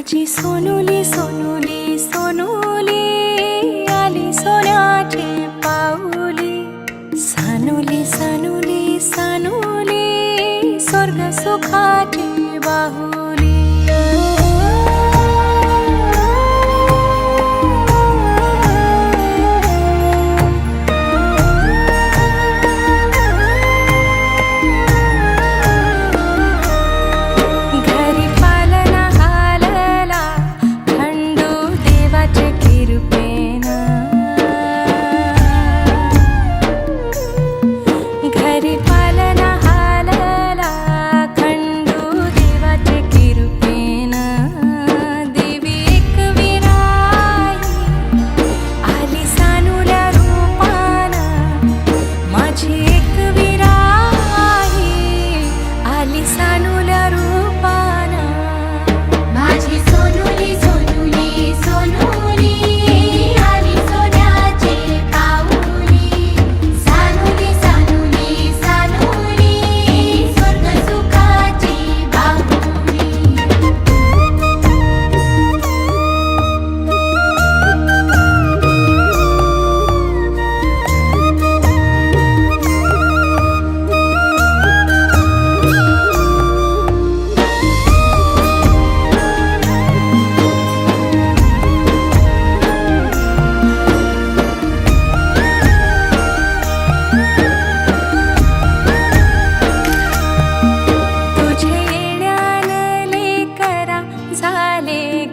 माझी सोनुली सोनुली सोनुली आली सोन्याची पाऊली सानुली सानुली सानुली स्वर्ग सुखाची बाहुली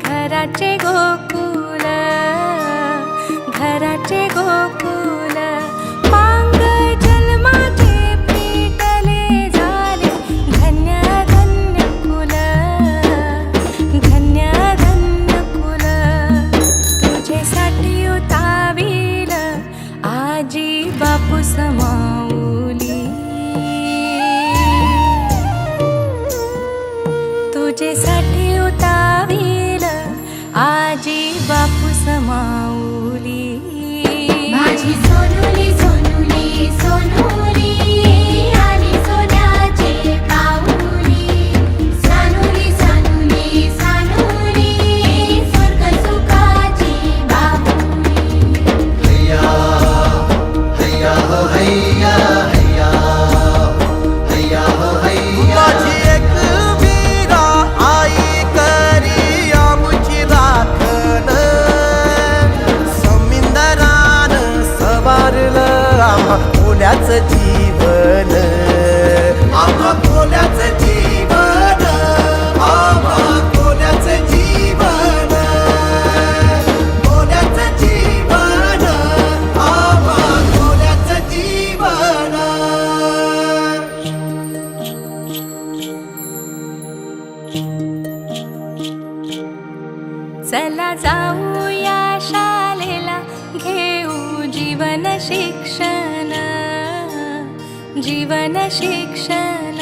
घराचे गोकुल घराचे गोकुल पांग जन्माचे पेटले झाले धन्य धन्य कुल धन्य धन्य कुल तुझ्यासाठी उतावील आजी बापू समाऊली तुझ्यासाठी उतावील आजी बापू समाऊली माझी सोनुली सोनुली सोनुली आली सोन्याची पाऊली सानुली सानुली सानुली स्वर्ग सुखाची बाहुली हैया हैया हो हैया हैया हैया हो हैया माझी एक वीरा आई करी आमुची राखण समिंदरान सवारलं आम्हा कोल्याचं जीवन आम्हा कोल्याचं जीवन आम्हा कोल्याचं जीवन कोल्याचं जीवन आम्हा कोल्याचं जीवन चला जाऊया शाळेला घेऊ जीवन शिक्षण जीवन शिक्षण